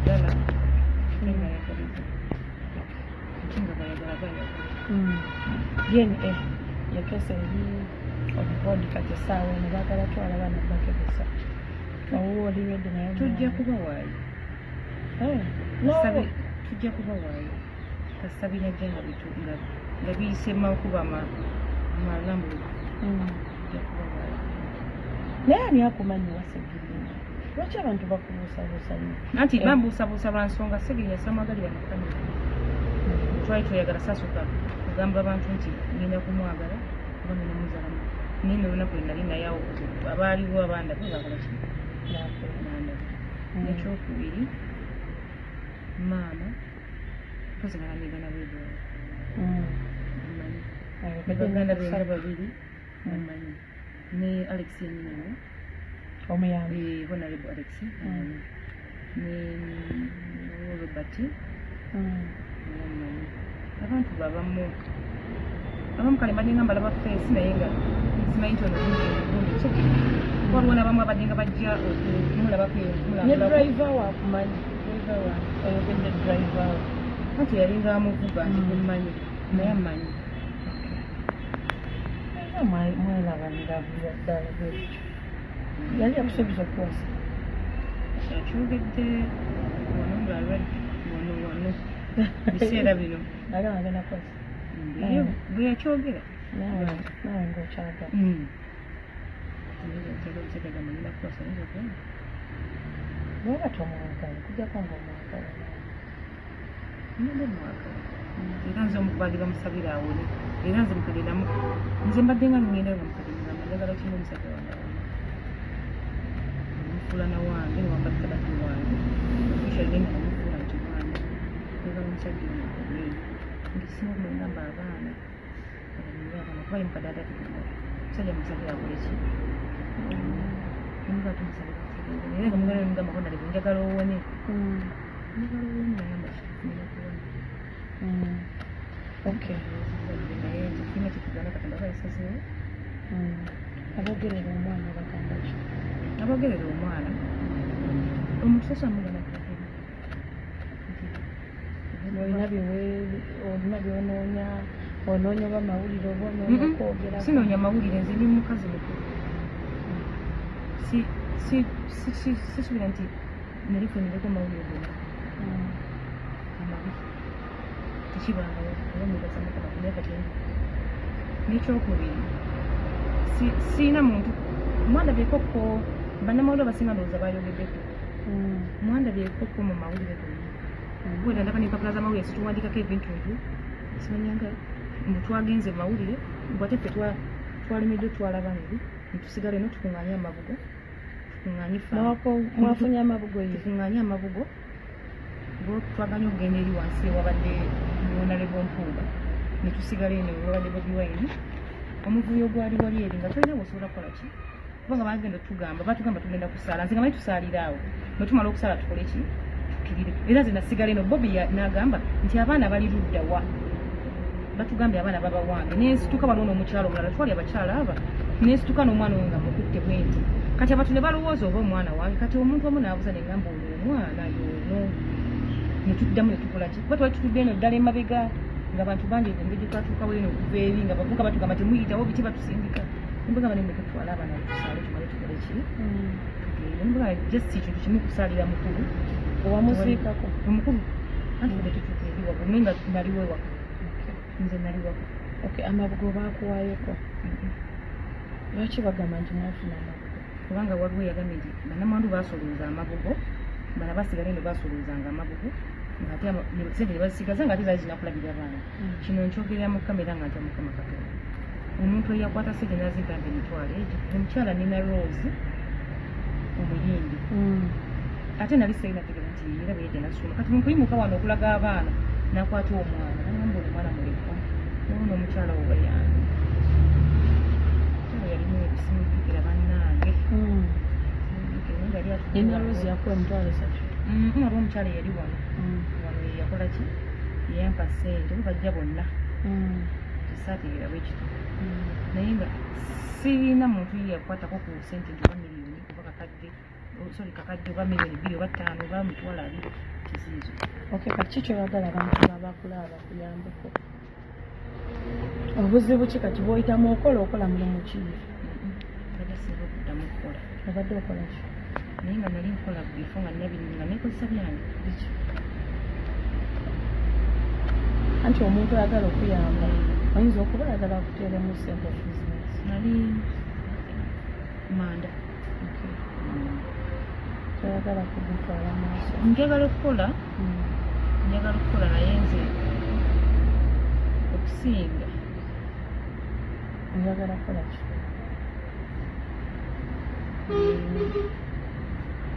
bayagala bayagaliza nga bayagala DNA yakesa eri obubodi kati essaawa eno baagala twala baana bakebesa owuwa oli redde naye tujja kuba waayo tujja kuba waayo kasita binajja nga biyise makuba amalambuluku tujja kuba waayo naye ani akumanyi wasegiriina lwaki abantu bakubuusabuusa nnyo anti bambuusabuusa lwa nsonga segirinya samwagalira mukamira twali tweyagala sasooka kugamba abantu nti ngenda kumwagala kuba ngenda muzalamu naye nolunaku lwenali naye awo abaaliwo abandaba bakola ki nandaba nekyokubiri maama mpozi nalamigana bwebwawo amanyi baganda benga babiri amanyi ne Alex yenyinene omuyambi honorable Alex ne Robert amanyi abantu babamu abamu kale badinga mbalaba feesi naye nga simanyi nti ono gundi so waliwo nabamu abadinga bajja okumulabako ne driver waakumanyi oyogedde driver anti yalinga amuvuga nti kummanyi naye amanyi mwelabanira ddala bwekyo yali yakusuubiza okuwasa akyogedde wano ngaalwadde wano biseera bino agamba agenda kwasa bwe yakyogera nawe ngaokyagala bwaba tomwagala kujjako ngaomwagala era nze omukubagira musabira awone era nze mukagenda nze mbadde nga ngenda nga mukagenda njagala kimu omusajja wange omufulana wange wambadde badde wange officially nga omufuula nti wange njagala omusajja omukolee ngisinga okumugamba abaana kuba ye mukadde atatugamba omusajja musabira akole ki omugaa tumusabira era nga mugala mugamba konalebe njagala owone njagala owone nayamba kifunira kuwona okay naye tekirina kyetugana katonda balisazeewo abogerera omwana bagamba ki abogerera omwana omusosa mugana kwogera olina byonoonya onoonya oba mawulire oba onoonya kwogera sinoonya mawulire nze ndi mukazi mukulu sisuubira nti nalifunireko mawulire gonna amabi tekibangawo oba mugaza mukama naye katenda nekyokubiri siina muntu mwandabyekokko bannamawulire abasinga ndowooza bayogeddeko mwandabyekokko mu mawulire gonna wera ndaba nempapula z'amawulire situwandikako ebintuntu simanyanga mbu twagenze mu mawulire bwate ffe twalemedde twalaba nebi nitusigala eno tukuŋŋaanye amabugo mwafunye amabugo tukuŋŋaanye amabugo twaganya okugenda eri wansi ewabadde honorable Mpuuga netusigala eno ewabadde Bobi Wine omuvuyo gwali wali eri nga tolina bwosobola kukola ki kubanga bagenda otugamba batugamba tugenda kusaala nze nga manyi tusaalira awo bwe tumala okusaala tukole ki tukirire era nze nasigala eno Bobi n'agamba nti abaana bali ludda wa batugambye abaana baba wange nensituka waliwo n'omukyalo omulala twali abakyala aba nensituka n'omwana oyo nga mukutte bwenti kati abantu ne balowooza oba omwana wange kati omuntu omu n'abuuza nengamba olwo omwana y'ono netuddamu netukola ki kuba twali tutudde eno ddala emabega ng'abantu bangi engeri twatuukawo eno okuva eri nga bavuga batugamba temuyitawo biki batusindika nembagamba nemuleke tutwale abaana tusaale tumale tukole ki nembagamba just ekintu kimu kusaalira mukulu owamuziikako omukulu anti fube tutuuka eri waka omenga naliwo ewaka nze nali waka amabugo baakuwaayoko lwaki bagamba nti mwafuna amabugo kubanga waliwo eyagambye nti bannamwandu baasolooza amabugo bana basigala eno baasoloozanga amabugo ngate sente nebasigaza nga ate zaali zinakulabira abaana kino nkyogerera mu kamera nga nta mukama katonda omuntu eyakwata sente nazigambe emitwalo egyo omukyala nina Rose omuyimbi ate nali sirinategera nti era bweyajja nasoma kati mukuyimuka wano okulaga abaana nakwata omwana nagamba omwana mulekwa naona omukyala obayambi yalimu ebisimukira bannange nina Rose yakuwa emitwalo 3 waliwo omukyala yali wano yakola ki yeyampa ssente bajja bonna kisaategeera bwekito naye nga sirina muntu yakwatako ku ssente nti oba miliyoni oba kakadde kakadde oba miliyoni 2 oba 5 oba mitwalo 2 ziizo. Okay, kati kyoyagala abantu babakulaba kuyambeko obuzibu ki kati bw'oyitamu okola mulimu ki? Obadde singa okuddamu okukola obadde okola ki? naye nga nali nkola bifo nga nga neekozesa byange biki? Anti omuntu ayagala okuyamba oyinza okuba ayagala kuteeremu ssente bizinesi. nali manda toyagala kugitwala maaso. njagala okukola naye nze okusinga oyagala kukola ki?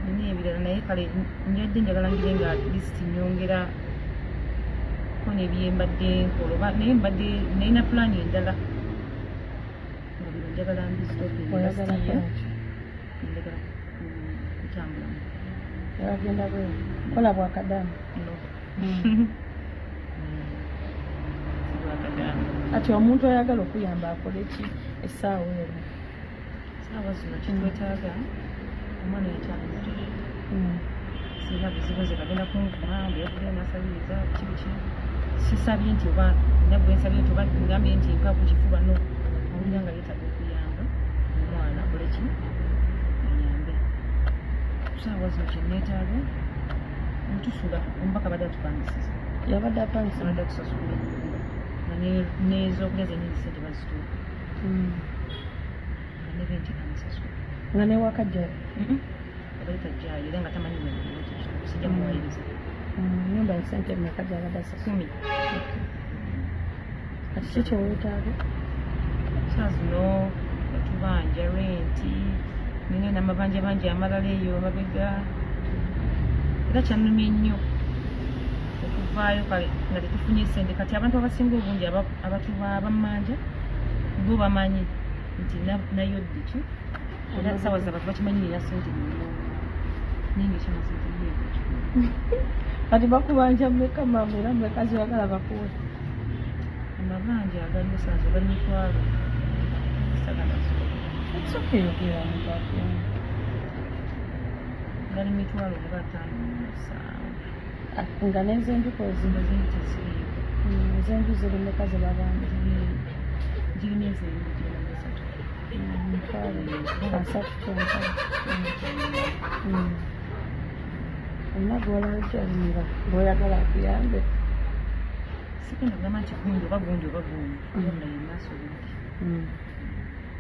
nina ebirala naye kale njadde njagala ngire nga atleast nyongera ko nebyembadde nkola naye mbadde nalina pulaani endala nga bino njagala oyagala kukola ki? njagala kutambulamu oyagenda bwe kola bwakadamu no sibwakadamu. Kati omuntu oyagala okuyamba akole ki essaawa eno? saawa zino kitwetaaga omwana yakyali muto singa buzibuze bagenda kunkuma byakulya nasabiriza kibiki sisabye nti oba nabwe nsabye nti oba ngambye nti mpa ku kifuba no awulira nga yeetaaga okuyamba omwana akole ki ayambe. Saawa zino kyenneetaaga ntusula omubaka badde atupangisiza yabadde apangisa abadde atusasula nga n'ez'okulya zennyini sente bazituuka nga ne benti amusasula nga newakajja abaita jjayo era nga tamanyi sijja muwayiriza nyumba esente mmeka gyabadde asasula? 10. Kati ki kyeweetaaga? saa zino batubanja renti nina namabanja banja amalala eyo mabega era kyannumye nnyo okuvaayo kale nga tetufunye sente kati abantu abasinga obungi abatuba abamanja bo bamanyi nti nayodde ki era saawa zabantu bakimanyi nina sente nnyo ninga ekyamasente nnyo kati bakubanja mmeka mama era mmeka zoyagala bakuwe? amabanja agaliyo saazo gali mitwalo sagalazo ekisooka eyogera omuntu akuyamba gali mitwalo 5 nga n'ezenjuko zino zindi teziriyo ezenju ziri mmeka ze babanja? girina ezenju mitwalo 3 kyenkala olina gwolajjalira bw'oyagala akuyambe. sigenda kugamba nti gundi oba gundi oba gundi yonna yemaaso bundi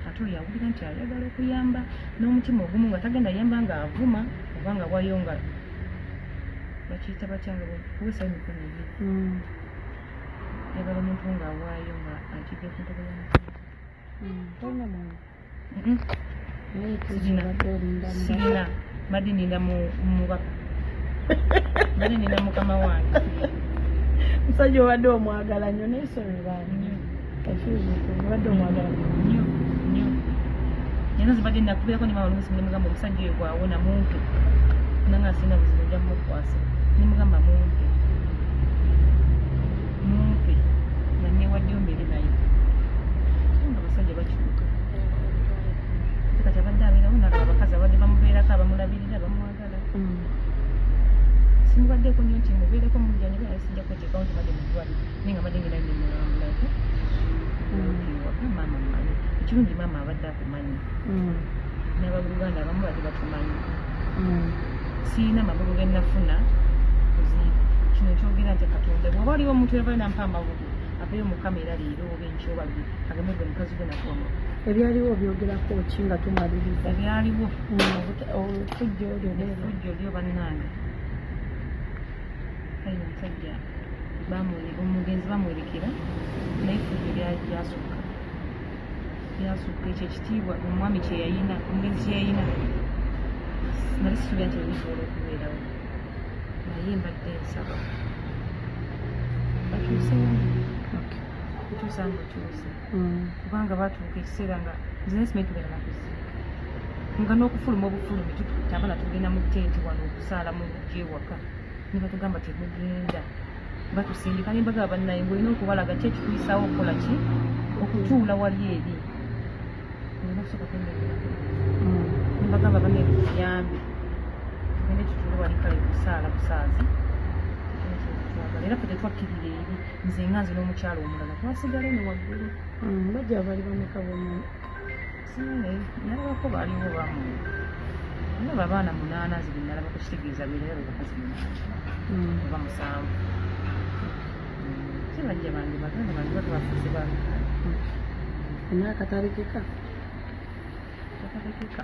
ate oyo awulira nti ayagala okuyamba n'omutima ogumu nga tagenda yamba nga avuma oba nga wayo nga bakiyita batya nga kuwesa emikono ebiri yagala omuntu nga awaayo nga akidde ku ntebe y'omutima. tolina mwana? sirina mbadde ninda mubaka mbadde ninda mukama wange musajja obadde omwagala nnyo neesoberani obadde omwagala nnyo nena zibadde nakubeerako ne mama olumusi nemugamba omusajja oyo gwawona mumpe nanga asina buzibu ojja mumukwasa nemugamba mumpe nga newaddeyo mbere naye nga abasajja bakiruka kati abadde abeerawo nalaba abakazi abadde bamubeerako abamulabirira bamwagala simubaddeeko nnyo nti mubeereko mujjanjabi naye sijja kweteekawo nti badde mudwaliro naye nga badde ngenda nemulabulako waka maama mmanyi ekirungi maama abadde akumanyi n'abaluganda abamu badde batumanyi siina mabugu ge nnafuna kino kyogera nti katonda bw'oba waliwo omuntu yavayo nampa amabugu aveyo mukama era leero oba enkyo oba agamba gwe mukazi gwe nakuwama ebyaliwo byogerako ki nga tumaliriza? ebyaliwo olufujjo olyo bannange kale omusajja omugenzi bamuwerekera naye fujjo lyasukka ekyo ekitiibwa omwami kyeyayina omugenzi kyeyayina nali situlya nti ebisobola okubeerawo naye mbadde nsaba batuusewo kutuusa ngaokyuse kubanga batuuka ekiseera nga nze nesimanyi tugenda nakuzi nga n'okufuluma obufulumi tutambala tugenda mu tenti wano okusaala mu luggi ewaka ne batugamba temugenda batusindika nembaga bannaye ngaolina okubalaga ki ekikuyisaawo okukola ki okutuula wali eri olina okusooka kwendegerako nembagamba banne tuyambe tugende tutuule wali kale kusaala busaazi era ffe tetwakkirira eri nze nga nze n'omukyalo omulala twasigala eno waggulu. Bajja bali bameka bonna? Nalabako baaliwo bamu nalaba abaana 8 ziri nalaba kukitegeeza beerera bebakazi 8 oba 7 kibajja bange baganda bange batwafuuse balukaale naye akatalekeka akatalekeka